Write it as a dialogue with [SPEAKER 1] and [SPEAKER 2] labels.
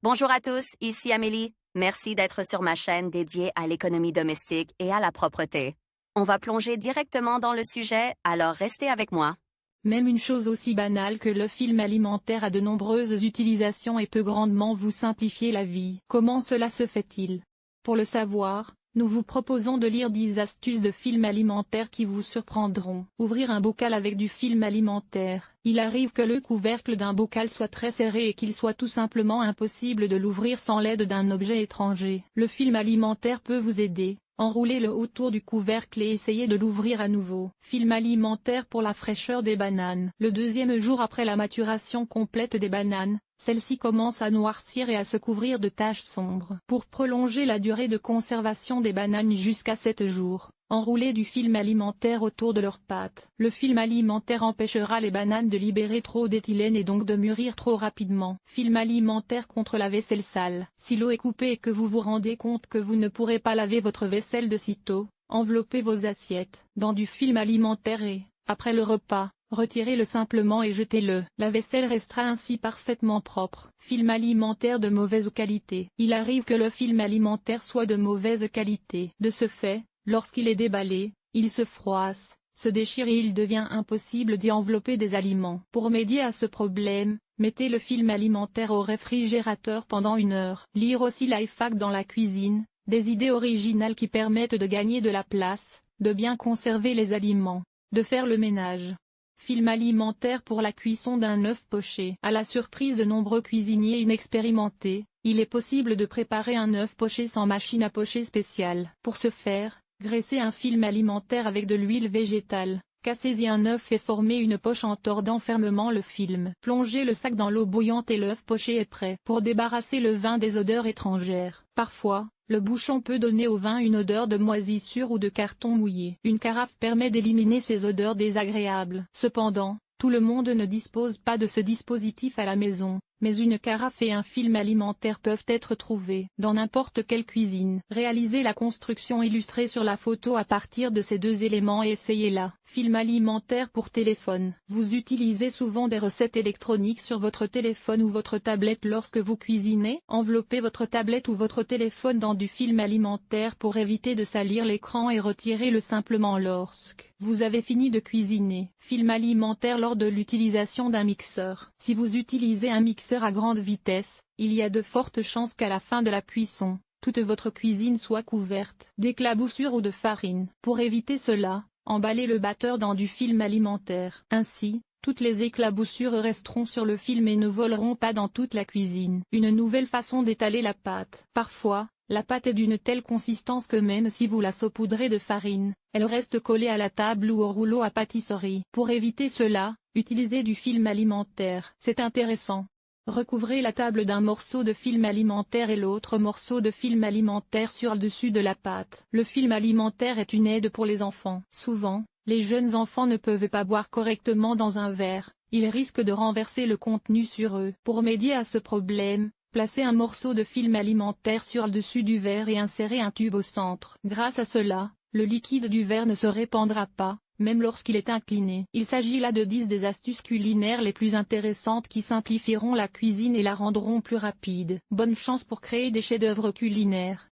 [SPEAKER 1] Bonjour à tous, ici Amélie. Merci d'être sur ma chaîne dédiée à l'économie domestique et à la propreté. On va plonger directement dans le sujet, alors restez avec moi.
[SPEAKER 2] Même une chose aussi banale que le film alimentaire a de nombreuses utilisations et peut grandement vous simplifier la vie. Comment cela se fait-il? Pour le savoir, nous vous proposons de lire 10 astuces de film alimentaire qui vous surprendront. Ouvrir un bocal avec du film alimentaire. Il arrive que le couvercle d'un bocal soit très serré et qu'il soit tout simplement impossible de l'ouvrir sans l'aide d'un objet étranger. Le film alimentaire peut vous aider. Enroulez-le autour du couvercle et essayez de l'ouvrir à nouveau. Film alimentaire pour la fraîcheur des bananes. Le deuxième jour après la maturation complète des bananes, celles-ci commencent à noircir et à se couvrir de taches sombres. Pour prolonger la durée de conservation des bananes jusqu'à 7 jours, enroulez du film alimentaire autour de leurs pâtes. Le film alimentaire empêchera les bananes de libérer trop d'éthylène et donc de mûrir trop rapidement. Film alimentaire contre la vaisselle sale. Si l'eau est coupée et que vous vous rendez compte que vous ne pourrez pas laver votre vaisselle de sitôt, enveloppez vos assiettes dans du film alimentaire et, après le repas, retirez-le simplement et jetez-le. La vaisselle restera ainsi parfaitement propre. Film alimentaire de mauvaise qualité. Il arrive que le film alimentaire soit de mauvaise qualité. De ce fait, lorsqu'il est déballé, il se froisse, se déchire et il devient impossible d'y envelopper des aliments. Pour médier à ce problème, mettez le film alimentaire au réfrigérateur pendant 1 heure. Lire aussi Lifehack dans la cuisine, des idées originales qui permettent de gagner de la place, de bien conserver les aliments, de faire le ménage. Film alimentaire pour la cuisson d'un œuf poché. À la surprise de nombreux cuisiniers inexpérimentés, il est possible de préparer un œuf poché sans machine à pocher spéciale. Pour ce faire, graissez un film alimentaire avec de l'huile végétale, cassez-y un œuf et formez une poche en tordant fermement le film. Plongez le sac dans l'eau bouillante et l'œuf poché est prêt. Pour débarrasser le vin des odeurs étrangères. Parfois, le bouchon peut donner au vin une odeur de moisissure ou de carton mouillé. Une carafe permet d'éliminer ces odeurs désagréables. Cependant, tout le monde ne dispose pas de ce dispositif à la maison, mais une carafe et un film alimentaire peuvent être trouvés dans n'importe quelle cuisine. Réalisez la construction illustrée sur la photo à partir de ces 2 éléments et essayez-la. Film alimentaire pour téléphone. Vous utilisez souvent des recettes électroniques sur votre téléphone ou votre tablette lorsque vous cuisinez. Enveloppez votre tablette ou votre téléphone dans du film alimentaire pour éviter de salir l'écran et retirez-le simplement lorsque vous avez fini de cuisiner. Film alimentaire lors de l'utilisation d'un mixeur. Si vous utilisez un mixeur à grande vitesse, il y a de fortes chances qu'à la fin de la cuisson, toute votre cuisine soit couverte d'éclaboussures ou de farine. Pour éviter cela, emballez le batteur dans du film alimentaire. Ainsi, toutes les éclaboussures resteront sur le film et ne voleront pas dans toute la cuisine. Une nouvelle façon d'étaler la pâte. Parfois, la pâte est d'une telle consistance que même si vous la saupoudrez de farine, elle reste collée à la table ou au rouleau à pâtisserie. Pour éviter cela, utilisez du film alimentaire. C'est intéressant. Recouvrez la table d'un morceau de film alimentaire et l'autre morceau de film alimentaire sur le dessus de la pâte. Le film alimentaire est une aide pour les enfants. Souvent, les jeunes enfants ne peuvent pas boire correctement dans un verre, ils risquent de renverser le contenu sur eux. Pour médier à ce problème, placez un morceau de film alimentaire sur le dessus du verre et insérez un tube au centre. Grâce à cela, le liquide du verre ne se répandra pas, même lorsqu'il est incliné. Il s'agit là de 10 des astuces culinaires les plus intéressantes qui simplifieront la cuisine et la rendront plus rapide. Bonne chance pour créer des chefs-d'œuvre culinaires.